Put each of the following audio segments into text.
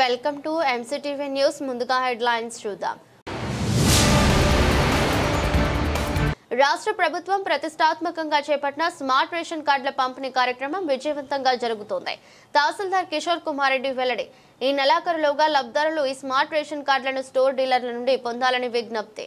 Welcome to MCTV news. ముందుగా headlines చూద్దాం. రాష్ట్ర ప్రభుత్వం ప్రతిష్టాత్మకంగా చేపట్టిన స్మార్ట్ రేషన్ కార్డుల పంపిణీ కార్యక్రమం విజయవంతంగా జరుగుతోంది. తహసీల్దార్ కిషోర్ కుమార్ రెడ్డి వెల్లడి. ఈ నెలాఖరులోగా లబ్ధిదారులు ఈ స్మార్ట్ రేషన్ కార్డులను స్టోర్ డీలర్ల నుండి పొందాలని విజ్ఞప్తి.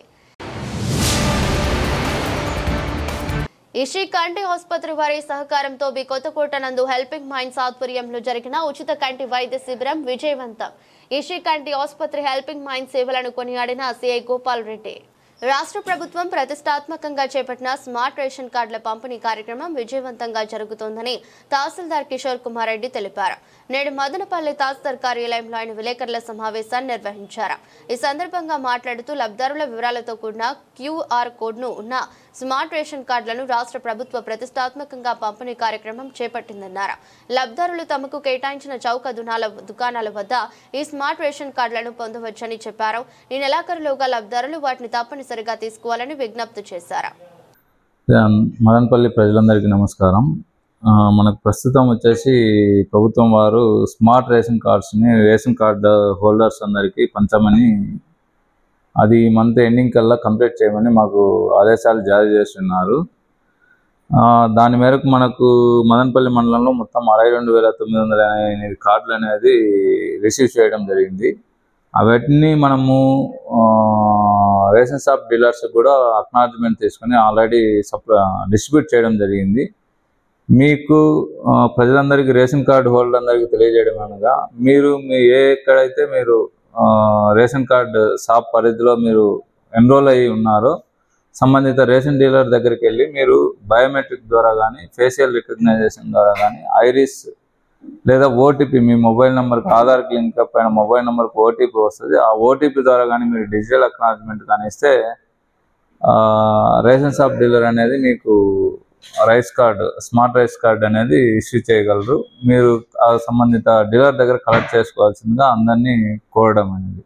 ఇషి కంటి ఆసుపత్రి వారి సహకారంతో బి కొత్తకోట నందు హెల్పింగ్ మైండ్స్ ఆధ్వర్యంలో జరిగిన ఉచిత కంటి వైద్య శిబిరం విజయవంతం. ఇషి కంటి ఆసుపత్రి హెల్పింగ్ మైండ్స్ సేవలను కొనియాడిన సిఐ గోపాల్ రెడ్డి. రాష్ట్ర ప్రభుత్వం ప్రతిష్టాత్మకంగా చేపట్టిన స్మార్ట్ రేషన్ కార్డుల పంపిణీ కార్యక్రమం విజయవంతంగా జరుగుతోందని తహసీల్దార్ కిషోర్ కుమార్ రెడ్డి తెలిపారు. నేడు మదనపల్లి తహసీల్దార్ కార్యాలయంలో ఆయన విలేకరుల సమావేశాన్ని నిర్వహించారు. ఈ సందర్భంగా మాట్లాడుతూ లబ్ధిదారుల వివరాలతో కూడిన QR కోడ్ను ఉన్న స్మార్ట్ రేషన్ కార్డులను రాష్ట్ర ప్రభుత్వ ప్రతిష్టాత్మకంగా పంపిణీ కార్యక్రమం చేపట్టిందన్నారు. లబ్ధిదారులు తమకు కేటాయించిన చౌక దుకాణాల వద్ద ఈ స్మార్ట్ రేషన్ కార్డులను పొందవచ్చని చెప్పారు. ఈ నెలాఖరులోగా లబ్ధిదారులు వాటిని తప్పనిసరిగా తీసుకోవాలని విజ్ఞప్తి చేశారు. మదనపల్లి ప్రజలందరికీ నమస్కారం. మనకు ప్రస్తుతం వచ్చేసి ప్రభుత్వం వారు స్మార్ట్ రేషన్ కార్డ్స్ని రేషన్ కార్డు హోల్డర్స్ అందరికీ పంచమని, అది మంత్ ఎండింగ్ కల్లా కంప్లీట్ చేయమని మాకు ఆదేశాలు జారీ చేస్తున్నారు. దాని మేరకు మనకు మదనపల్లి మండలంలో మొత్తం 62,908 కార్డులు అనేది రిసీవ్ చేయడం జరిగింది. అవన్నీ మనము రేషన్ షాప్ డీలర్స్ కూడా అక్నాలజ్మెంట్ తీసుకొని ఆల్రెడీ డిస్ట్రిబ్యూట్ చేయడం జరిగింది. మీకు ప్రజలందరికీ రేషన్ కార్డు హోల్డర్ అందరికీ తెలియజేయడం అనగా, మీరు ఎక్కడైతే మీరు రేషన్ కార్డు షాప్ పరిధిలో మీరు ఎన్రోల్ అయ్యి ఉన్నారో సంబంధిత రేషన్ డీలర్ దగ్గరికి వెళ్ళి మీరు బయోమెట్రిక్ ద్వారా కానీ, ఫేషియల్ రికగ్నైజేషన్ ద్వారా కానీ, ఐరిస్ లేదా ఓటీపీ, మీ మొబైల్ నెంబర్కి ఆధార్కి లింక్ అయిన మొబైల్ నెంబర్కి ఓటీపీ వస్తుంది. ఆ ఓటీపీ ద్వారా కానీ మీరు డిజిటల్ అక్నాలజ్మెంట్ కానీ ఇస్తే రేషన్ షాప్ డీలర్ అనేది మీకు స్మార్ట్ రైస్ కార్డ్ అనేది ఇష్యూ చేయగలరు. మీరు ఆ సంబంధిత డీలర్ దగ్గర కలెక్ట్ చేసుకోవాల్సిందిగా అందరినీ కోరడం అనేది.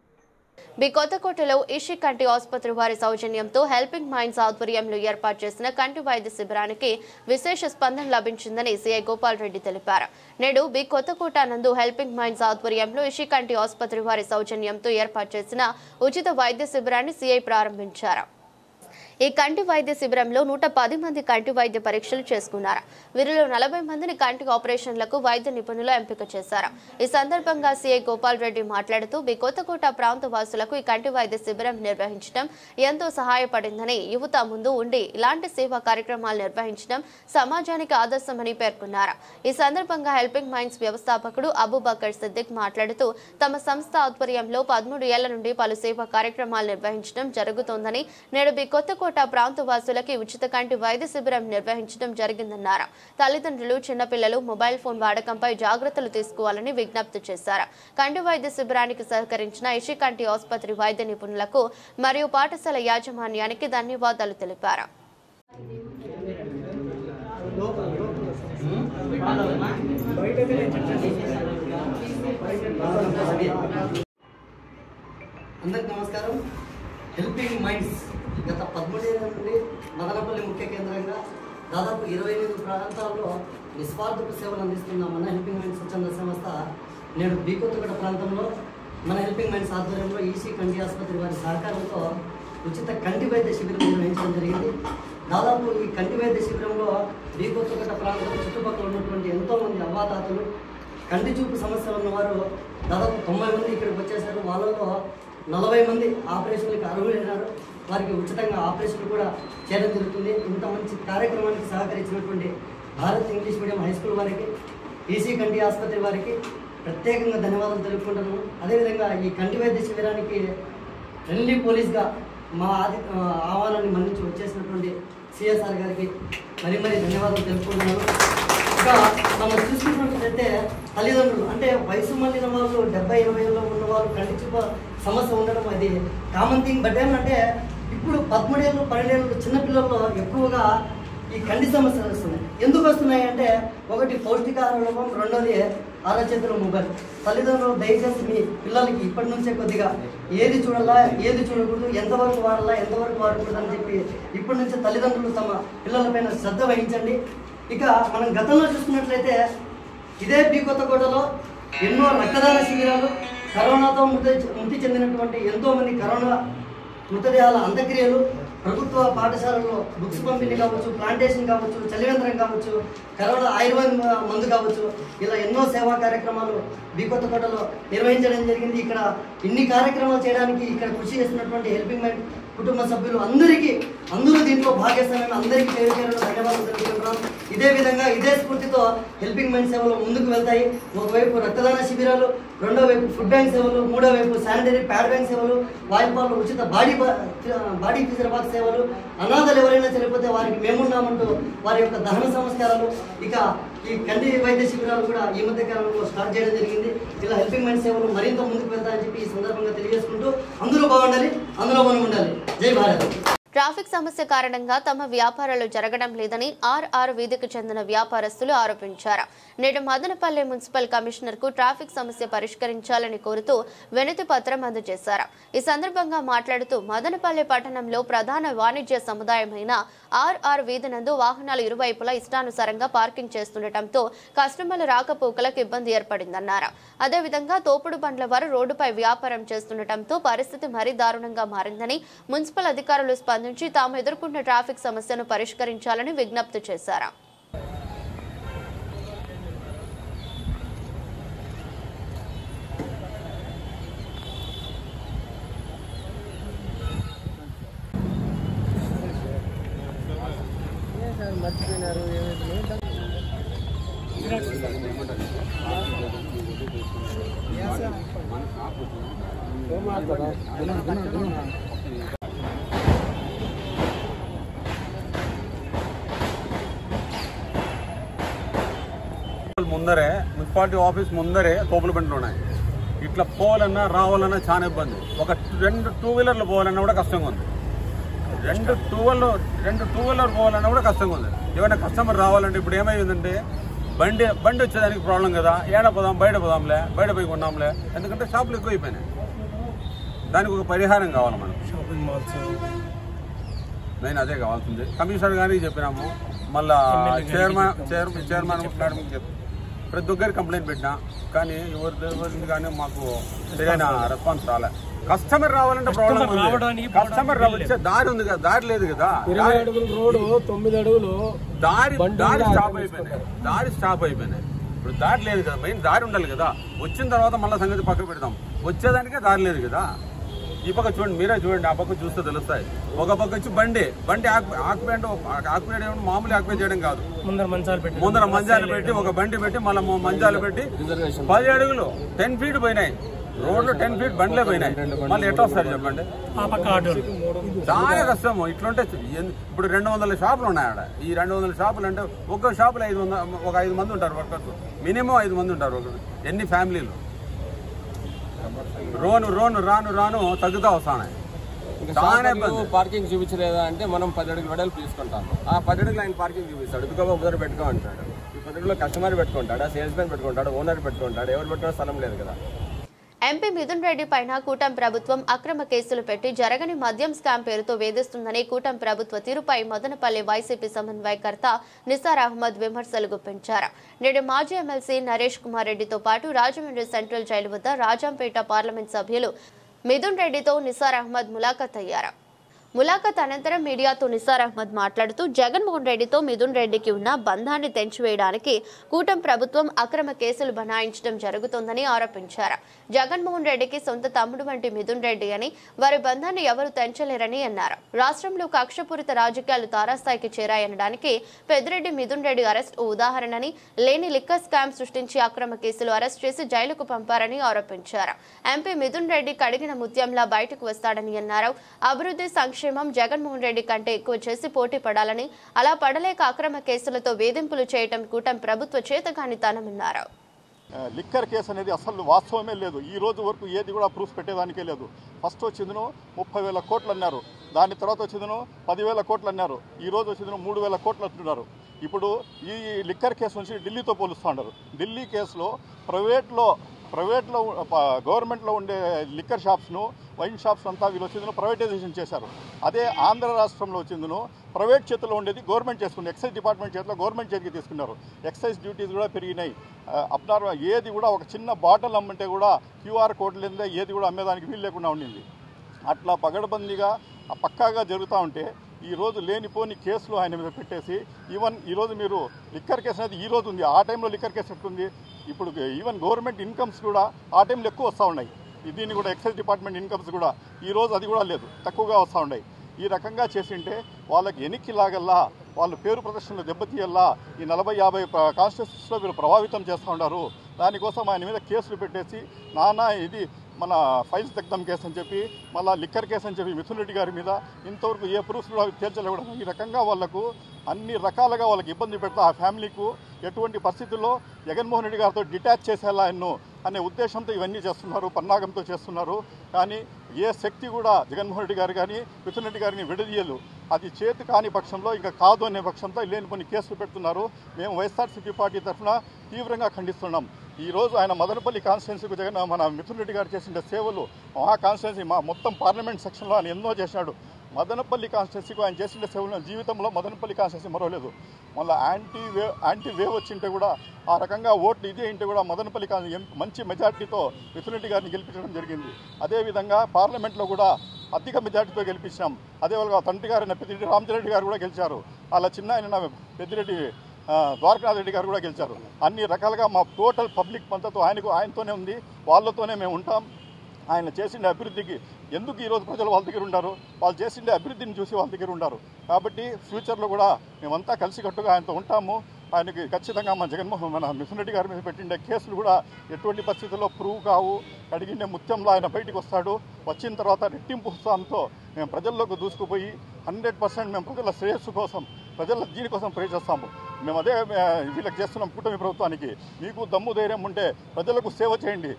బి కొత్తకోటలో ఇషి కంటి ఆసుపత్రి వారి సౌజన్యంతో హెల్పింగ్ మైండ్స్ ఆధ్వర్యంలో ఏర్పాటు చేసిన కంటి వైద్య శిబిరానికి విశేష స్పందన లభించిందని సిఐ గోపాల్ రెడ్డి తెలిపారు. నేడు బి కొత్తకోట నందు హెల్పింగ్ మైండ్స్ ఆధ్వర్యంలో ఇషి కంటి ఆసుపత్రి వారి సౌజన్యంతో ఏర్పాటు చేసిన ఉచిత వైద్య శిబిరాన్ని సిఐ ప్రారంభించారు. ఈ కంటి వైద్య శిబిరంలో 110 మంది కంటి వైద్య పరీక్షలు చేసుకున్నారు. వీరిలో 40 మందిని కంటి ఆపరేషన్లకు వైద్య నిపుణులు ఎంపిక చేశారు. ఈ సందర్భంగా సిఐ గోపాల్ రెడ్డి మాట్లాడుతూ బి కొత్తకోట ప్రాంత వాసులకు ఈ కంటి వైద్య శిబిరం నిర్వహించడం ఎంతో సహాయపడిందని, యువత ముందు ఉండి ఇలాంటి సేవా కార్యక్రమాలు నిర్వహించడం సమాజానికి ఆదర్శమని పేర్కొన్నారు. ఈ సందర్భంగా హెల్పింగ్ మైండ్స్ వ్యవస్థాపకుడు అబూబకర్ సిద్దిక్ మాట్లాడుతూ తమ సంస్థ ఆధ్వర్యంలో 13 ఏళ్ల నుండి పలు సేవా కార్యక్రమాలు నిర్వహించడం జరుగుతోందని, నేడు బి కొత్తకోట ప్రాంత వాసులకి ఉచిత కంటి వైద్య శిబిరం నిర్వహించడం జరిగిందన్నారు. తల్లిదండ్రులు చిన్నపిల్లలు మొబైల్ ఫోన్ వాడకంపై జాగ్రత్తలు తీసుకోవాలని విజ్ఞప్తి చేశారు. కంటి వైద్య శిబిరానికి సహకరించిన ఇషి కంటి ఆసుపత్రి వైద్య నిపుణులకు మరియు పాఠశాల యాజమాన్యానికి ధన్యవాదాలు తెలిపారు. అందరికీ నమస్కారం. హెల్పింగ్ మైండ్స్ గత 13 ఏళ్ల నుండి మదనపల్లి ముఖ్య కేంద్రంగా దాదాపు 28 ప్రాంతాల్లో నిస్వార్థపు సేవలు అందిస్తున్న మన హెల్పింగ్ మైండ్స్ స్వచ్ఛంద సంస్థ నేడు బి కొత్తకోట ప్రాంతంలో మన హెల్పింగ్ మైండ్స్ ఆధ్వర్యంలో ఈసీ కంటి ఆసుపత్రి వారి సహకారంతో ఉచిత కంటి వైద్య శిబిరం నిర్వహించడం జరిగింది. దాదాపు ఈ కంటి వైద్య శిబిరంలో బి కొత్తకోట ప్రాంతం చుట్టుపక్కల ఉన్నటువంటి ఎంతోమంది అవ్వాతాతలు కంటి చూపు సమస్యలు ఉన్నవారు దాదాపు 90 మంది ఇక్కడికి వచ్చేసారు. వాళ్ళలో 40 మంది ఆపరేషన్లకు అర్హులైనారు. వారికి ఉచితంగా ఆపరేషన్లు కూడా చేయడం జరుగుతుంది. ఇంత మంచి కార్యక్రమానికి సహకరించినటువంటి Bharat English medium high school వారికి, ఈసీ కంటి ఆసుపత్రి వారికి ప్రత్యేకంగా ధన్యవాదాలు తెలుపుకుంటున్నాము. అదేవిధంగా ఈ కంటి వైద్య శిబిరానికి ఫ్రెండ్లీ పోలీస్గా మా ఆహ్వానాన్ని మన్నించి వచ్చేసినటువంటి సిఎస్ఆర్ గారికి మరీ ధన్యవాదాలు తెలుపుకుంటున్నాను. ఇంకా మనం చూసుకున్నట్లయితే తల్లిదండ్రులు అంటే వయసు మళ్ళిన వాళ్ళు 70-80 ఏళ్ళలో ఉన్న వాళ్ళు కంటి చూపు సమస్య ఉండడం అది కామన్ థింగ్. బట్ ఏమంటే ఇప్పుడు 13 ఏళ్ళు 12 ఏళ్ళు చిన్నపిల్లల్లో ఎక్కువగా ఈ కంటి సమస్యలు వస్తున్నాయి. ఎందుకు వస్తున్నాయి అంటే ఒకటి పౌష్టికాహార లోపం, రెండోది అరచేతుల మొబైల్. తల్లిదండ్రులు దయచేసి మీ పిల్లలకి ఇప్పటి నుంచే కొద్దిగా ఏది చూడాలా ఏది చూడకూడదు, ఎంతవరకు వాడాలా ఎంతవరకు వాడకూడదు అని చెప్పి ఇప్పటి నుంచే తల్లిదండ్రులు తమ పిల్లలపైన శ్రద్ధ వహించండి. ఇక మనం గతంలో చూసుకున్నట్లయితే ఇదే బి కొత్తకోటలో ఎన్నో రక్తదాన శిబిరాలు, కరోనాతో మృతి చెందినటువంటి ఎంతోమంది కరోనా మృతదేహాల అంత్యక్రియలు, ప్రభుత్వ పాఠశాలల్లో బుక్స్ పంపిణీ కావచ్చు, ప్లాంటేషన్ కావచ్చు, చలివేంద్రం కావచ్చు, కరోనా ఆయుర్వేద మందు కావచ్చు, ఇలా ఎన్నో సేవా కార్యక్రమాలు కొత్తకోటలో నిర్వహించడం జరిగింది. ఇక్కడ ఇన్ని కార్యక్రమాలు చేయడానికి ఇక్కడ కృషి చేస్తున్నటువంటి హెల్పింగ్ మైండ్ కుటుంబ సభ్యులు అందరూ దీంట్లో భాగస్వామ్యం, అందరికీ పేరు పేరున ధన్యవాదాలు తెలుపుకుంటున్నాం. ఇదే విధంగా ఇదే స్ఫూర్తితో హెల్పింగ్ మైండ్ సేవలు ముందుకు వెళ్తాయి. ఒకవైపు రక్తదాన శిబిరాలు, రెండో వైపు ఫుడ్ బ్యాంక్ సేవలు, మూడో వైపు శానిటరీ ప్యాడ్ బ్యాంక్ సేవలు, వాయిపాలు ఉచిత బాడీ ఫిజర్ బాక్స్ సేవలు, అనాథలు ఎవరైనా చనిపోతే వారికి మేమున్నామంటూ వారి యొక్క దహన సంస్కారాలు, ఇక ఈ కంటి వైద్య శిబిరాలు కూడా ఈ మధ్య కాలంలో స్టార్ట్ చేయడం జరిగింది. ఇలా హెల్పింగ్ మైండ్ సేవలు మరింత ముందుకు వెళ్తాయని చెప్పి ఈ సందర్భంగా తెలియజేసుకుంటూ అందరూ బాగుండాలి, అందులో మనం ఉండాలి. జై భారత్. ట్రాఫిక్ సమస్య కారణంగా తమ వ్యాపారాలు జరగడం లేదని ఆర్ఆర్ వీధికి చెందిన వ్యాపారస్తులు ఆరోపించారు. నేడు మదనపల్లె మున్సిపల్ కమిషనర్ కు ట్రాఫిక్ సమస్య పరిష్కరించాలని కోరుతూ వినతి పత్రం అందజేశారు. ఈ సందర్భంగా మాట్లాడుతూ మదనపల్లె పట్టణంలో ప్రధాన వాణిజ్య సముదాయమైన ఆర్ఆర్ వీధి నందు వాహనాలు ఇరువైపులా ఇష్టానుసారంగా పార్కింగ్ చేస్తుండటంతో కస్టమర్ల రాకపోకలకు ఇబ్బంది ఏర్పడిందన్నారు. అదేవిధంగా తోపుడు బండ్ల వారు రోడ్డుపై వ్యాపారం చేస్తుండటంతో పరిస్థితి మరీ దారుణంగా మారిందని మున్సిపల్ అధికారులు స్పందించి తాము ఎదుర్కొంటున్న ట్రాఫిక్ సమస్యను పరిష్కరించాలని విజ్ఞప్తి చేశారు. ముందరే మున్సిపాలిటీ ఆఫీస్ ముందరే తోపుల బండ్లు ఉన్నాయి. ఇట్లా పోవాలన్నా రావాలన్నా చాలా ఇబ్బంది. ఒక 2 టూ వీలర్లు పోవాలన్నా కూడా కష్టంగా ఉంది. 2 టూ వీలర్ పోవాలన్నా కూడా కష్టంగా ఉంది. ఏమైనా కస్టమర్ రావాలంటే ఇప్పుడు ఏమైందంటే బండి వచ్చేదానికి ప్రాబ్లం కదా. ఏడ పోదాం, బయట పోదాంలే, బయట పోయి కొన్నాంలే, ఎందుకంటే షాపులు ఎక్కువ అయిపోయినాయి. దానికి ఒక పరిహారం కావాలి మనకు. షాపింగ్ మాల్స్ మెయిన్ అదే కావాల్సింది. కమిషనర్ గారికి చెప్పినాము, మళ్ళా చైర్మన్ మేడం చెప్పి ప్రతి ఒక్కరికి కంప్లైంట్ పెట్టినా, కానీ ఎవరిది కానీ మాకు సరైన రెస్పాన్స్ రాలే. కస్టమర్ రావాలంటే ప్రాబ్లం ఉంది. కస్టమర్ వచ్చే దారి ఉంది కదా, దారి లేదు కదా. 20 అడుగులు రోడ్డు, 9 అడుగులు దారి స్టాప్ అయిపోయినాయి. ఇప్పుడు దారి లేదు కదా, మెయిన్ దారి ఉండాలి కదా. వచ్చిన తర్వాత మళ్ళీ సంగతి పక్కకు పెడతాం. వచ్చేదానికే దారి లేదు కదా. ఈ పక్క చూడండి, మీరే చూడండి, ఆ పక్క చూస్తే తెలుస్తాయి. ఒక పక్క వచ్చి బండి ఆక్యుపేట్ మామూలు ఆక్యుపేట్ చేయడం కాదు. ముందర మంచాలు పెట్టి ఒక బండి పెట్టి మళ్ళీ మంచాలు పెట్టి 10 అడుగులు 10 ఫీట్ పోయినాయి. రోడ్లు 10 ఫీట్ బండ్లే పోయినాయి. మళ్ళీ ఎట్లా వస్తారు చెప్పండి. చాలా కష్టము. ఇట్లుంటే ఇప్పుడు 200 షాపులు ఉన్నాయి ఆడ. ఈ 200 షాపులు అంటే ఒక్క షాపులో 5 మంది ఉంటారు వర్కర్స్. మినిమం 5 మంది ఉంటారు. ఎన్ని ఫ్యామిలీలు రాను తగ్గుతా వస్తాయి. పార్కింగ్ చూపించలేదా అంటే మనం 10 అడుగులు వెడల్పు తీసుకుంటాము. ఆ 10 అడుగులు ఆయన పార్కింగ్ చూపిస్తాడు. ఇదిగో ముందర పెట్టుకో అంటాడు. ఈ 10 అడుగులో కస్టమర్ పెట్టుకుంటాడా, సేల్స్ మ్యాన్ పెట్టుకుంటాడు, ఓనర్ పెట్టుకుంటాడు. ఎవరు పెట్టినా స్థలం లేదు కదా. ఎంపీ మిథున్ రెడ్డి పైన కూటమి ప్రభుత్వం అక్రమ కేసులు పెట్టి జరగని మద్యం స్కామ్ పేరుతో వేధిస్తుందని కూటమి ప్రభుత్వ తీరుపై మదనపల్లి వైసీపీ సమన్వయకర్త నిసార్ అహ్మద్ విమర్శలు గుప్పించారు. నేడు మాజీ ఎమ్మెల్సీ నరేష్ కుమార్ రెడ్డితో పాటు రాజమండ్రి సెంట్రల్ జైలు వద్ద రాజంపేట పార్లమెంట్ సభ్యులు మిథున్ రెడ్డితో నిసార్ అహ్మద్ ములాఖత్ అయ్యారు. ములాఖత్ అనంతరం మీడియాతో నిసార్ అహ్మద్ మాట్లాడుతూ జగన్మోహన్ రెడ్డితో మిథున్ రెడ్డికి ఉన్న బంధాన్ని తెంచివేయడానికి కూటమి ప్రభుత్వం అక్రమ కేసులు బనాయించడం జరుగుతోందని ఆరోపించారు. జగన్మోహన్ రెడ్డికి సొంత తమ్ముడు వంటి మిథున్ రెడ్డి అని, వారి బంధాన్ని ఎవరు తెంచలేరని అన్నారు. రాష్ట్రంలో కక్షపూరిత రాజకీయాలు తారాస్థాయికి చేరాయనడానికి పెద్దిరెడ్డి మిథున్ రెడ్డి అరెస్ట్ ఓ ఉదాహరణని, లేని లిక్కర్ స్కామ్ సృష్టించి అక్రమ కేసులు అరెస్ట్ చేసి జైలుకు పంపారని ఆరోపించారు. ఎంపీ మిథున్ రెడ్డి కడిగిన ముత్యంలా బయటకు వస్తాడని అన్నారు. అభివృద్ధి సంక్షేమం జగన్మోహన్ రెడ్డి కంటే ఎక్కువ చేసి పోటీ పడాలని, అలా పడలేక అక్రమ కేసులతో వేధింపులు చేయటం కూటమి ప్రభుత్వ చేతకానితనమన్నారు. లిక్కర్ కేసు అనేది అసలు వాస్తవమే లేదు. ఈ రోజు వరకు ఏది కూడా ప్రూఫ్ పెట్టేదానికే లేదు. ఫస్ట్ వచ్చిందను 30,000 కోట్లు అన్నారు. దాని తర్వాత వచ్చిందను 10,000 కోట్లు అన్నారు. ఈ రోజు వచ్చిందను 3,000 కోట్లు అంటున్నారు. ఇప్పుడు ఈ లిక్కర్ కేసు నుంచి ఢిల్లీతో పోలుస్తూ ఉన్నారు. ఢిల్లీ కేసులో ప్రైవేట్లో ప్రైవేట్లో గవర్నమెంట్లో ఉండే లిక్కర్ షాప్స్ను వైన్ షాప్స్ అంతా వీళ్ళు వచ్చిందో ప్రైవేటైజేషన్ చేశారు. అదే ఆంధ్ర రాష్ట్రంలో వచ్చిందో ప్రైవేట్ చేతిలో ఉండేది గవర్నమెంట్ చేసుకుంది. ఎక్సైజ్ డిపార్ట్మెంట్ చేతిలో గవర్నమెంట్ చేతికి తీసుకున్నారు. ఎక్సైజ్ డ్యూటీస్ కూడా పెరిగినాయి. ఏది కూడా ఒక చిన్న బాటిల్ అమ్మంటే కూడా QR కోడ్ లేదే ఏది కూడా అమ్మేదానికి వీలు లేకుండా ఉండింది. అట్లా పగడబందీగా పక్కాగా జరుగుతూ ఉంటే ఈరోజు లేనిపోని కేసులు ఆయన మీద పెట్టేసి ఈరోజు మీరు లిక్కర్ కేసు అనేది ఈరోజు ఉంది. ఆ టైంలో లిక్కర్ కేసు ఎట్టుంది? ఇప్పుడు ఈవెన్ గవర్నమెంట్ ఇన్కమ్స్ కూడా ఆ టైంలో ఎక్కువ వస్తూ ఉన్నాయి. దీన్ని కూడా ఎక్సైజ్ డిపార్ట్మెంట్ ఇన్కమ్స్ కూడా ఈరోజు అది కూడా లేదు, తక్కువగా వస్తూ ఉన్నాయి. ఈ రకంగా చేసింటే వాళ్ళకి ఎన్నికకి లాగల్లా, వాళ్ళ పేరు ప్రదర్శనలు దెబ్బతీయల్లా ఈ 40-50 కాన్స్టిట్యూన్సీస్లో వీళ్ళు ప్రభావితం చేస్తూ ఉన్నారు. దానికోసం ఆయన మీద కేసులు పెట్టేసి ఇది మన ఫైల్స్ దగ్ధం కేసు అని చెప్పి మళ్ళీ లిక్కర్ కేసు అని చెప్పి మిథున్ రెడ్డి గారి మీద ఇంతవరకు ఏ ప్రూఫ్స్ కూడా తేల్చలేకూడదు. ఈ రకంగా వాళ్లకు అన్ని రకాలుగా వాళ్ళకి ఇబ్బంది పెడతా ఆ ఫ్యామిలీకు ఎటువంటి పరిస్థితుల్లో జగన్మోహన్ రెడ్డి గారితో డిటాచ్ చేసేలా ఎన్నో అనే ఉద్దేశంతో ఇవన్నీ చేస్తున్నారు, పన్నాగంతో చేస్తున్నారు. కానీ ఏ శక్తి కూడా జగన్మోహన్ రెడ్డి గారు కానీ మిథున్ రెడ్డి గారిని విడదీయలు. అది చేతి కాని పక్షంలో ఇంకా కాదు అనే పక్షంతో లేని కొన్ని కేసులు పెడుతున్నారు. మేము వైఎస్ఆర్సీపీ పార్టీ తరఫున తీవ్రంగా ఖండిస్తున్నాం. ఈరోజు ఆయన మదనపల్లి కాన్స్టిట్యున్సీకి మన మిథున్ రెడ్డి గారు చేసిన సేవలు మా కాన్స్టిట్యున్సీ మా మొత్తం పార్లమెంట్ సెక్షన్లో ఆయన ఎన్నో చేసినాడు. మదనపల్లి కాన్స్టిట్యున్సీకి ఆయన చేసిన సేవలు జీవితంలో మదనపల్లి కాన్స్టిట్యున్సీ మరవలేదు. మళ్ళీ యాంటీ వేవ్ వచ్చింటే కూడా ఆ రకంగా ఓట్లు ఇదే ఇంటే కూడా మదనపల్లి మంచి మెజార్టీతో మిథున్ రెడ్డి గారిని గెలిపించడం జరిగింది. అదేవిధంగా పార్లమెంట్లో కూడా అధిక మెజార్టీతో గెలిపించాం. అదేవిధంగా తండ్రి గారైన పెద్దిరెడ్డి రామచంద్రరెడ్డి గారు కూడా గెలిచారు. అలా చిన్న ఆయన పెద్దిరెడ్డి ద్వారకానాథ్ రెడ్డి గారు కూడా గెలిచారు. అన్ని రకాలుగా మా టోటల్ పబ్లిక్ మద్దతు ఆయనతోనే ఉంది, వాళ్ళతోనే మేము ఉంటాం. ఆయన చేసిన అభివృద్ధికి ఎందుకు ఈరోజు ప్రజలు వాళ్ళ దగ్గర ఉన్నారు? వాళ్ళు చేసిన అభివృద్ధిని చూసి వాళ్ళ దగ్గర ఉన్నారు. కాబట్టి ఫ్యూచర్లో కూడా మేమంతా కలిసికట్టుగా ఆయనతో ఉంటాము. ఆయనకి ఖచ్చితంగా మన మిథున్ రెడ్డి గారి మీద పెట్టిండే కేసులు కూడా ఎటువంటి పరిస్థితుల్లో ప్రూవ్ కావు. అడిగిండే ముత్యంలో ఆయన బయటికి వస్తాడు. వచ్చిన తర్వాత రెట్టింపు ఉత్సాహంతో మేము ప్రజల్లోకి దూసుకుపోయి 100% మేము ప్రజల శ్రేయస్సు కోసం ప్రజల దీనికోసం ప్రే చేస్తాము. మేము అదే వీళ్ళకి చేస్తున్నాం కూటమి ప్రభుత్వానికి. మీకు దమ్ము ధైర్యం ఉంటే ప్రజలకు సేవ చేయండి,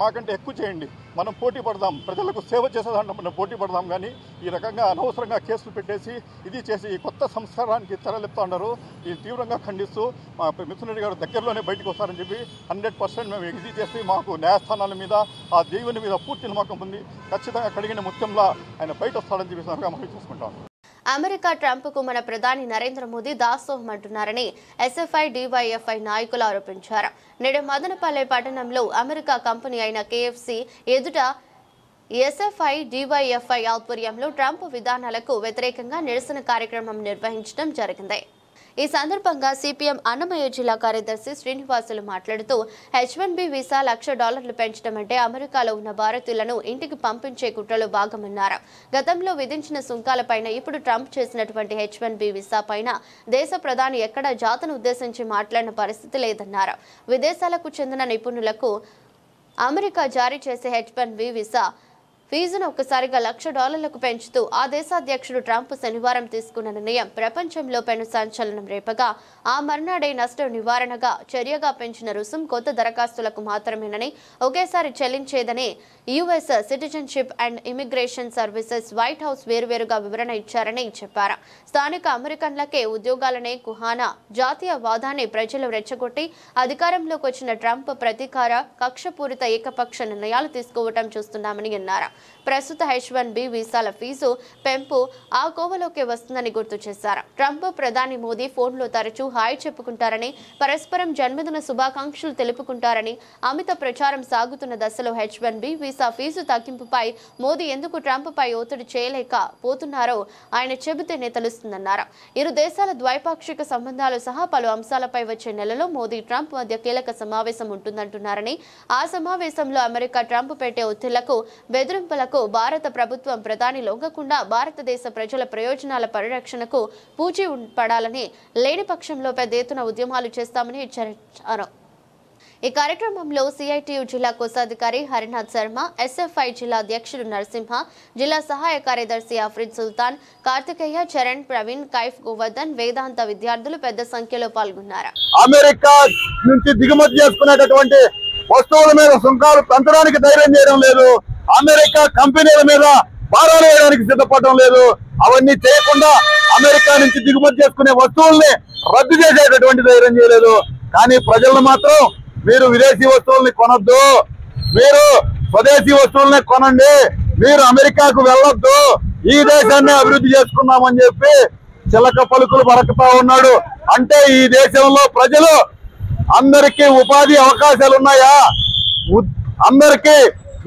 మాకంటే ఎక్కువ చేయండి, మనం పోటీ పడదాం. ప్రజలకు సేవ చేసేదాంట్లో మనం పోటీ పడదాం. కానీ ఈ రకంగా అనవసరంగా కేసులు పెట్టేసి ఇది చేసి కొత్త సంస్కారానికి తెరలేపుతా ఉన్నారు. ఈ తీవ్రంగా ఖండిస్తూ మా మిథున్ రెడ్డి గారు దగ్గరలోనే బయటకు వస్తారని చెప్పి 100% మేము ఇది చేసి మాకు న్యాయస్థానాల మీద ఆ దేవుని మీద పూర్తి నమ్మకం ఉంది. ఖచ్చితంగా కడిగిన ముత్యంలా ఆయన బయట వస్తాడని చెప్పి మనం చూసుకుంటాం. అమెరికా ట్రంప్కు మన ప్రధాని నరేంద్ర మోదీ దాసోహం అంటున్నారని ఎస్ఎఫ్ఐ డివైఎఫ్ఐ నాయకులు ఆరోపించారు. నేడు మదనపల్లె పట్టణంలో అమెరికా కంపెనీ అయిన KFC ఎదుట ఎస్ఎఫ్ఐ డివైఎఫ్ఐ ఆధ్వర్యంలో ట్రంప్ విధానాలకు వ్యతిరేకంగా నిరసన కార్యక్రమం నిర్వహించడం జరిగింది. ఈ సందర్భంగా సిపిఎం అన్నమయ్య జిల్లా కార్యదర్శి శ్రీనివాసులు మాట్లాడుతూ H1B వీసా $1,00,000 పెంచడం అంటే అమెరికాలో ఉన్న భారతీయులను ఇంటికి పంపించే కుట్రలో భాగమన్నారు. గతంలో విధించిన సుంకాలపైన ఇప్పుడు ట్రంప్ చేసినటువంటి H1B వీసా పైన దేశ ప్రధాని ఎక్కడా జాతను ఉద్దేశించి మాట్లాడిన పరిస్థితి లేదన్నారు. విదేశాలకు చెందిన నిపుణులకు అమెరికా జారీ చేసే H1B వీసా ఫీజును ఒక్కసారిగా $1,00,000 పెంచుతూ ఆ దేశ అధ్యక్షుడు ట్రంప్ శనివారం తీసుకున్న నిర్ణయం ప్రపంచంలో పెను సంచలనం రేపగా ఆ మర్నాడే నష్ట నివారణగా చర్యగా పెంచిన రుసుం కొత్త దరఖాస్తులకు మాత్రమేనని ఒకేసారి చెల్లించేదని US citizenship and immigration services White House వేరువేరుగా వివరణ ఇచ్చారని చెప్పారు. స్థానిక అమెరికన్లకే ఉద్యోగాలనే కుహానా జాతీయవాదాన్ని ప్రజలు రెచ్చగొట్టి అధికారంలోకి వచ్చిన ట్రంప్ ప్రతీకార కక్షపూరిత ఏకపక్ష నిర్ణయాలు తీసుకోవటం చూస్తున్నామని అన్నారు. ప్రస్తుత H1B వీసాల ఫీజు పెంపు ఆ కోవలోకే వస్తుందని గుర్తు చేశారు. ట్రంప్ ప్రధాని మోదీ ఫోన్లో తరచూ హాయ్ చెప్పుకుంటారని, పరస్పరం జన్మదిన శుభాకాంక్షలు తెలుపుకుంటారని అమిత ప్రచారం సాగుతున్న దశలో H1B వీసా ఫీజు తగ్గింపుపై మోదీ ఎందుకు ట్రంప్ పై ఒత్తిడి చేయలేకపోతున్నారో ఆయన చెబితేనే తెలుస్తుందన్నారు. ఇరు దేశాల ద్వైపాక్షిక సంబంధాలు సహా పలు అంశాలపై వచ్చే నెలలో మోదీ ట్రంప్ మధ్య కీలక సమావేశం ఉంటుందంటున్నారని, ఆ సమావేశంలో అమెరికా ట్రంప్ పెట్టే ఒత్తిళ్లకు బెదిరింపులకు భారత ప్రభుత్వం ప్రధాని లొంగకుండా భారతదేశ ప్రజల ప్రయోజనాల పరిరక్షణకు పూచి పడాలని, లేని పక్షంలో పెద్ద ఎత్తున ఉద్యమాలు చేస్తామని హెచ్చరించారు. ఈ కార్యక్రమంలో సిఐటియు జిల్లా కోశాధికారి హరినాథ్ శర్మ, ఎస్ఎఫ్ఐ జిల్లా అధ్యక్షుడు నరసింహ, జిల్లా సహాయ కార్యదర్శి ఆఫ్రిద్ సుల్తాన్, కార్తికేయ, చరణ్, ప్రవీణ్, కైఫ్ గోవర్ధన్, వేదాంత విద్యార్థులు పెద్ద సంఖ్యలో పాల్గొన్నారు. అమెరికా నుంచి దిగుమతి చేసుకునేటటువంటి వస్తువుల మీద సుంకాలు పెంచడానికి ధైర్యం చేయడం లేదు. అమెరికా కంపెనీల మీద భారాలు వేయడానికి సిద్ధపడడం లేదు. అవన్నీ చేయకుండా అమెరికా నుంచి దిగుమతి చేసుకునే వస్తువుల్ని రద్దు చేసేటటువంటి ధైర్యం చేయలేదు. కానీ ప్రజలను మాత్రం మీరు విదేశీ వస్తువుల్ని కొనొద్దు, మీరు స్వదేశీ వస్తువుల్ని కొనండి, మీరు అమెరికాకు వెళ్ళొద్దు, ఈ దేశాన్ని అభివృద్ధి చేసుకున్నామని చెప్పి చిలక పలుకులు పరకుతా ఉన్నాడు. అంటే ఈ దేశంలో ప్రజలు అందరికీ ఉపాధి అవకాశాలు ఉన్నాయా? అందరికీ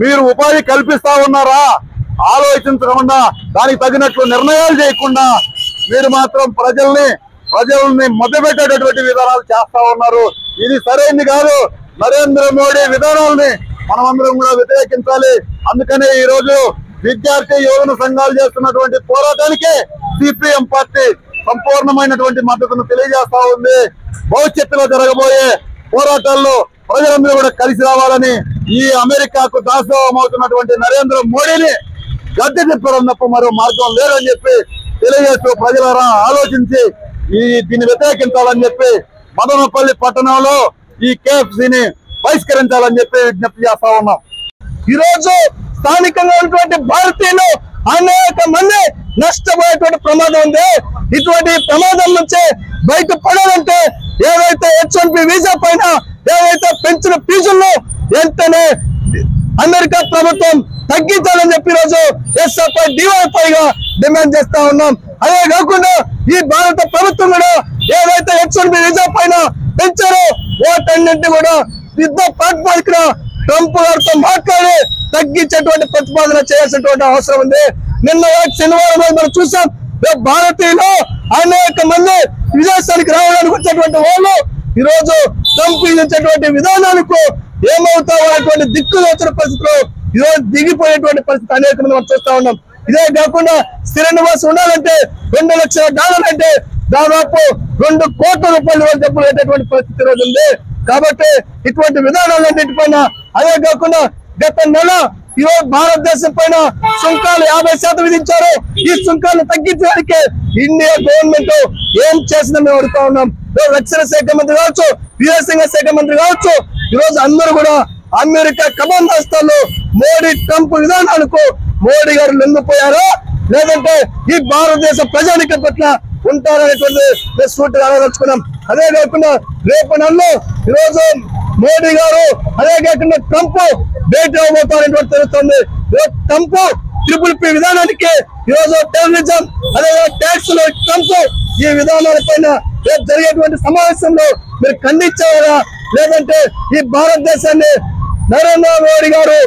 మీరు ఉపాధి కల్పిస్తా ఉన్నారా? ఆలోచించకుండా దానికి తగినట్లు నిర్ణయాలు చేయకుండా మీరు మాత్రం ప్రజల్ని మభ్యపెట్టేటటువంటి విధానాలు చేస్తా ఉన్నారు. ఇది సరైనది కాదు. నరేంద్ర మోడీ విధానాలని మనమందరం కూడా వ్యతిరేకించాలి. అందుకనే ఈ రోజు విద్యార్థి యువజన సంఘాలు చేస్తున్నటువంటి పోరాటానికి సిపిఎం పార్టీ సంపూర్ణమైనటువంటి మద్దతును తెలియజేస్తా ఉంది. భవిష్యత్తులో జరగబోయే పోరాటాల్లో ప్రజలందరూ కూడా కలిసి రావాలని, ఈ అమెరికాకు దాసోహం అవుతున్నటువంటి నరేంద్ర మోడీని గద్దె తిప్పడం తప్ప మరో మార్గం లేదని చెప్పి తెలియజేస్తూ ప్రజలారా ఆలోచించి దీన్ని వ్యతిరేకించాలని చెప్పి మదనపల్లి పట్టణంలో ఈ కేఎఫ్సీని బహిష్కరించాలని చెప్పి విజ్ఞప్తి చేస్తా ఉన్నాం. ఈరోజు స్థానికంగా ఉన్నటువంటి భారతీయులు అనేక మంది నష్టపోయేటువంటి ప్రమాదం ఉంది. ఇటువంటి ప్రమాదం నుంచి బయటపడాలంటే ఏవైతే H1B వీసా పైన ఏవైతే పెంచిన ఫీజులను వెంటనే అమెరికా ప్రభుత్వం తగ్గించాలని చెప్పి రోజు ఎస్ఎఫ్ఐ డివైఎఫ్ఐ గా డిమాండ్ చేస్తా ఉన్నాం. అదే కాకుండా ఈ భారత ప్రభుత్వం కూడా ఏవైతే H1B వీసా పైన పెంచారో వాటన్నింటినీ కూడా యుద్ధ ప్రాతిపదికన ట్రంప్ గారితో మాట్లాడి తగ్గించేటువంటి ప్రతిపాదన చేయాల్సినటువంటి అవసరం ఉంది. నిన్న శనివారం మనం చూసాం, భారతీయులు అనేక మంది విదేశానికి రావడానికి వచ్చేటువంటి వాళ్ళు ఈ రోజు ట్రంప్ ఇచ్చేటువంటి విధానాలకు ఏమవుతావో అటువంటి దిక్కులు వచ్చిన పరిస్థితులు ఈ రోజు దిగిపోయేటువంటి పరిస్థితి అనేక మంది మనం చూస్తా ఉన్నాం. ఇదే కాకుండా స్థిర నివాసం ఉండాలంటే $2 లక్షల అంటే దాదాపు 2 కోట్ల రూపాయలు డబ్బులు పెట్టేటువంటి పరిస్థితి రోజు ఉంది. కాబట్టి ఇటువంటి విధానాలన్నింటిపైన, అదే కాకుండా గత నెల ఈరోజు భారతదేశం పైన సుంకాలు 50% విధించారు. ఈ సుంకాలను తగ్గించడానికి ఇండియా గవర్నమెంట్ ఏం చేసిందని మేము అడుగుతా ఉన్నాం. రక్షణ శాఖ మంత్రి కావచ్చు, విదేశాంగ శాఖ మంత్రి కావచ్చు, ఈ రోజు అందరూ కూడా అమెరికా కబంధాస్తాలు మోడీ ట్రంప్ విధానాలకు మోడీ గారు లొంగిపోయారో లేదంటే ఈ భారతదేశ ప్రజానికం పట్ల ఉంటారనేటువంటి సూటిగా ఆలోచించుకున్నాం. అదే కాకుండా రేపు నెలలో ఈరోజు మోడీ గారు అదే కాకుండా ట్రంప్ భేటీ అవబోతారనేటువంటి తెలుస్తుంది. ట్రంప్ ట్రిపుల్ విధానానికి ఈరోజు టెర్రరిజం అదే ట్యాక్స్ లో ట్రంప్ ఈ విధానాలపైన రేపు జరిగేటువంటి సమావేశంలో మీరు ఖండించారా లేదంటే ఈ భారతదేశాన్ని నరేంద్ర మోడీ గారు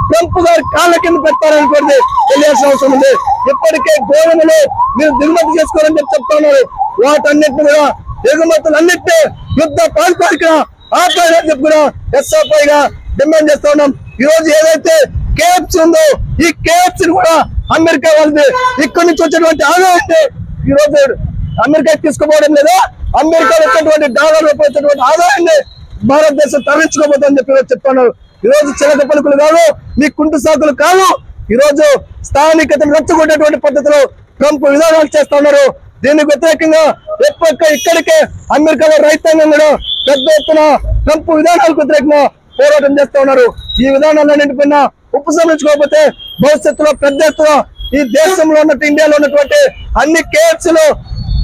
ట్రంప్ గారు కాళ్ళ కింద పెట్టారనుకోండి తెలియాల్సిన అవసరం ఉంది. ఇప్పటికే గోధుమలు మీరు దిగుమతి చేసుకోవాలని చెప్తా ఉన్నారు. వాటన్నిటిని కూడా దిగుమతులన్నింటినీ యుద్ధ ప్రాతిపదికన ఆపాలని చెప్పి కూడా ఎస్ఎఫ్ఐ గా డిమాండ్ చేస్తా ఉన్నాం. ఈ రోజు ఏదైతే కేఎఫ్సీ ఉందో ఈ కేఎఫ్సీ కూడా అమెరికా వాళ్ళది. ఇక్కడి నుంచి వచ్చేటువంటి ఆదాయాన్ని ఈ రోజు అమెరికా తీసుకుపోవడం లేదా, అమెరికాలో వచ్చేటువంటి డాలర్ వచ్చేటువంటి ఆదాయాన్ని భారతదేశం తరలించుకోబోతుందని చెప్పి చెప్తున్నారు. ఈ రోజు చిలక పలుకులు కాదు, మీ కుంటు సాకులు కాదు. ఈ రోజు స్థానికతను రెచ్చగొట్టేటువంటి పద్ధతిలో ట్రంప్ విధానాలు చేస్తా ఉన్నారు. దీనికి వ్యతిరేకంగా ఇక్కడికే అమెరికాలో రైతాంగం కూడా పెద్ద ఎత్తున ట్రంప్ విధానాలకు వ్యతిరేకంగా పోరాటం చేస్తా ఉన్నారు. ఈ విధానాలన్నింటిపైన ఉపసంహరించుకోకపోతే భవిష్యత్తులో పెద్ద ఎత్తున ఈ దేశంలో ఉన్నట్టు ఇండియాలో ఉన్నటువంటి అన్ని కేఎఫ్సీలు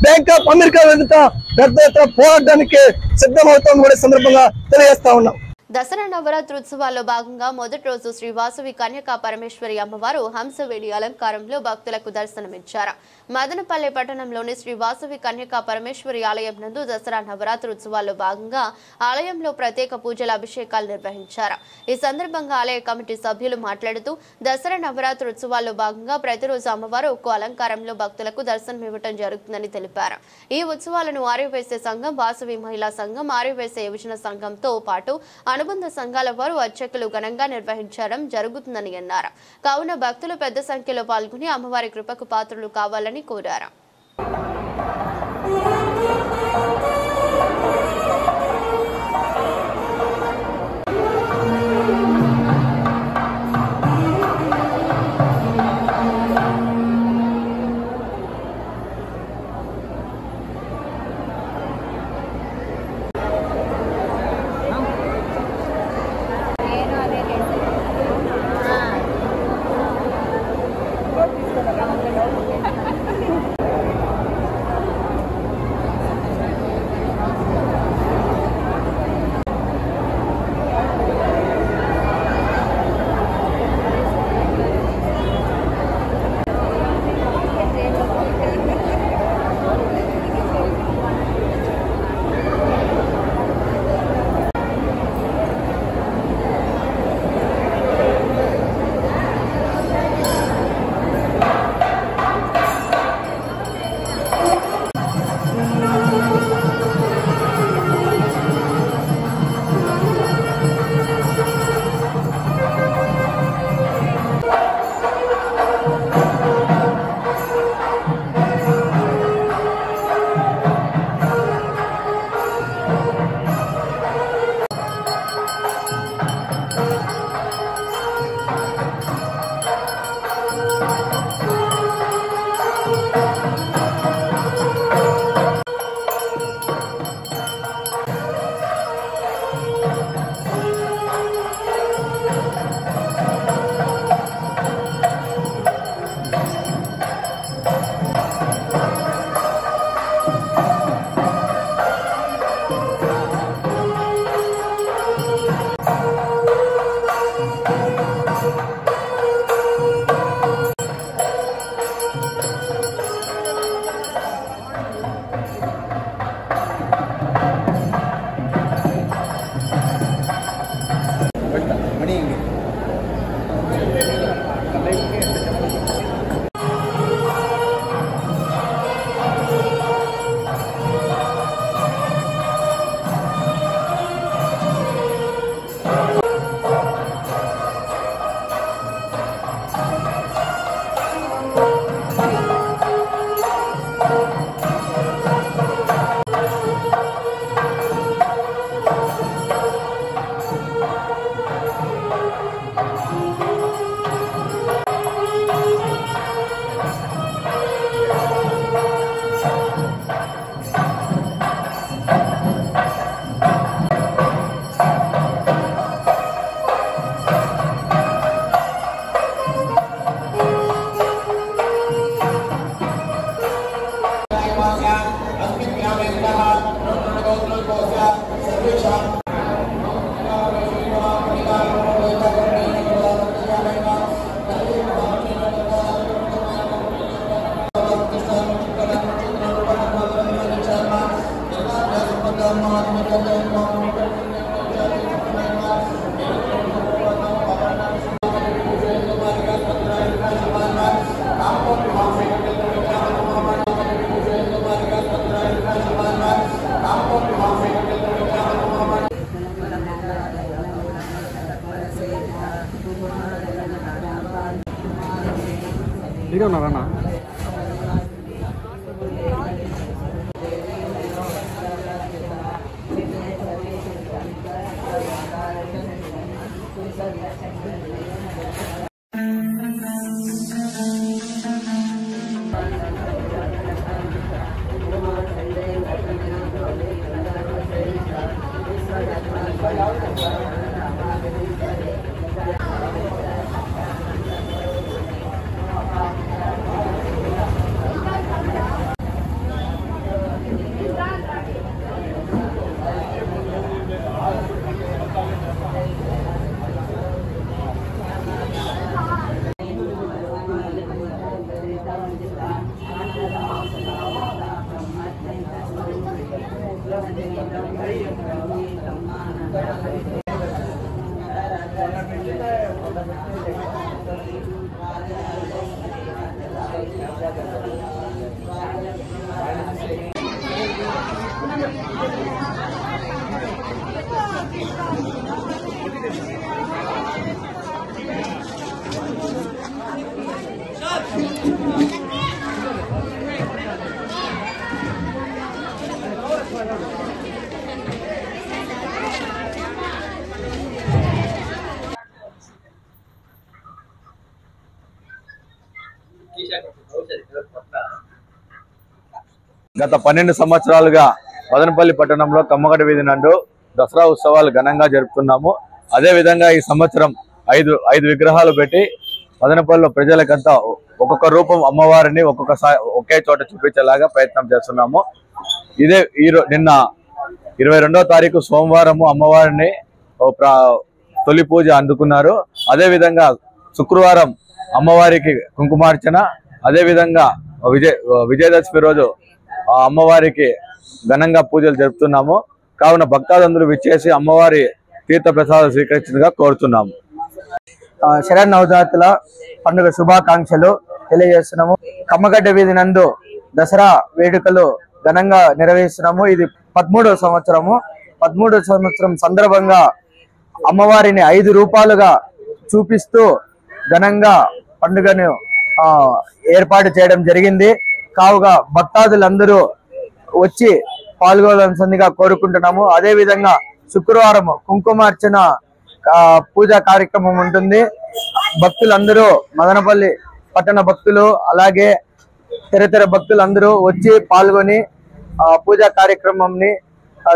బ్యాంక్ ఆఫ్ అమెరికా వెళ్తా పెద్ద ఎత్తున పోరాటానికి సిద్ధమవుతామని కూడా సందర్భంగా తెలియజేస్తా ఉన్నాం. దసరా నవరాత్రోత్సవాల్లో భాగంగా మొదటి రోజు శ్రీ వాసవి కన్యకా పరమేశ్వరి అమ్మవారు హంసవేడి అలంకారంలో భక్తులకు దర్శనమిచ్చారు. మదనపల్లె పట్టణంలోని శ్రీ వాసవి కన్యకా పరమేశ్వరి ఆలయం నందు దసరా నవరాత్రోత్సవాల్లో భాగంగా ఆలయంలో ప్రత్యేక పూజల అభిషేకాలు నిర్వహించారు. ఈ సందర్భంగా ఆలయ కమిటీ సభ్యులు మాట్లాడుతూ దసరా నవరాత్రోత్సవాల్లో భాగంగా ప్రతిరోజు అమ్మవారు ఒక్కో అలంకారంలో భక్తులకు దర్శనమివ్వటం జరుగుతుందని తెలిపారు. ఈ ఉత్సవాలను ఆర్యవైశ్య సంఘం, వాసవి మహిళా సంఘం, ఆర్యవైశ్య యువజన సంఘంతో పాటు అనుబంధ సంఘాల వారు అర్చకులు ఘనంగా నిర్వహించడం జరుగుతుందని అన్నారు. కావున భక్తులు పెద్ద సంఖ్యలో పాల్గొని అమ్మవారి కృపకు పాత్రలు కావాలని కోరారు. వీడియో ఉన్నారన్నా గత 12 సంవత్సరాలుగా మదనపల్లి పట్టణంలో కమ్మగడ్డ వీధి నందు దసరా ఉత్సవాలు ఘనంగా జరుపుతున్నాము. అదే విధంగా ఈ సంవత్సరం ఐదు విగ్రహాలు పెట్టి మదనపల్లిలో ప్రజలకంతా ఒక్కొక్క రూపం అమ్మవారిని ఒకే చోట చూపించేలాగా ప్రయత్నం చేస్తున్నాము. నిన్న 22వ తారీఖు సోమవారము అమ్మవారిని తొలి పూజ అందుకున్నారు. అదే విధంగా శుక్రవారం అమ్మవారికి కుంకుమార్చన, అదే విధంగా విజయదశమి రోజు అమ్మవారికి ఘనంగా పూజలు జరుపుతున్నాము. కావున భక్తాదులందరూ విచ్చేసి అమ్మవారి తీర్థ ప్రసాదాలు స్వీకరించిందిగా కోరుతున్నాము. శరన్నవరాత్రుల పండుగ శుభాకాంక్షలు తెలియజేస్తున్నాము. కమ్మగడ్డ వీధి నందు దసరా వేడుకలు ఘనంగా నిర్వహిస్తున్నాము. ఇది 13వ సంవత్సరము. 13వ సంవత్సరం సందర్భంగా అమ్మవారిని 5 రూపాలుగా చూపిస్తూ ఘనంగా పండుగను ఏర్పాటు చేయడం జరిగింది. కావుగా భక్తాదులందరూ వచ్చి పాల్గొనాల్సిందిగా కోరుకుంటున్నాము. అదే విధంగా శుక్రవారం కుంకుమార్చన పూజా కార్యక్రమం ఉంటుంది. భక్తులందరూ మదనపల్లి పట్టణ భక్తులు అలాగే తెరతెర భక్తులందరూ వచ్చి పాల్గొని పూజా కార్యక్రమంని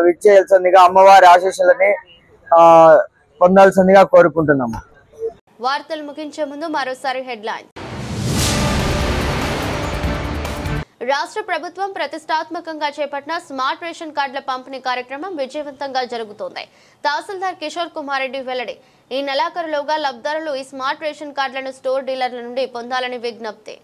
విచ్చేయాల్సిందిగా అమ్మవారి ఆశీస్సులని పొందాల్సిందిగా కోరుకుంటున్నాము. వార్తలు ముగించే ముందు మరోసారి హెడ్లైన్. రాష్ట్ర ప్రభుత్వం ప్రతిష్టాత్మకంగా చేపట్టిన స్మార్ట్ రేషన్ కార్డుల పంపిణీ కార్యక్రమం విజయవంతంగా జరుగుతోంది. తహసీల్దార్ కిషోర్ కుమార్ రెడ్డి వెల్లడి. ఈ నెలాఖరులోగా లబ్ధిదారులు ఈ స్మార్ట్ రేషన్ కార్డులను స్టోర్ డీలర్ల నుండి పొందాలని విజ్ఞప్తి.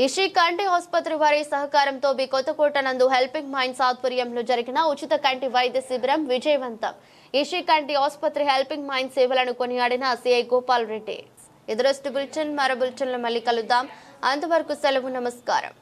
ఇషి కంటి ఆసుపత్రి వారి సహకారంతో బి కొత్తకోట నందు హెల్పింగ్ మైండ్స్ ఆధ్వర్యంలో జరిగిన ఉచిత కంటి వైద్య శిబిరం విజయవంతం. ఇషి కంటి ఆసుపత్రి హెల్పింగ్ మైండ్స్ సేవలను కొనియాడిన సిఐ గోపాల్ రెడ్డి. ఎదురొస్తు బులెటిన్ మరో బులెటిన్లో మళ్ళీ కలుద్దాం. అంతవరకు సెలవు. నమస్కారం.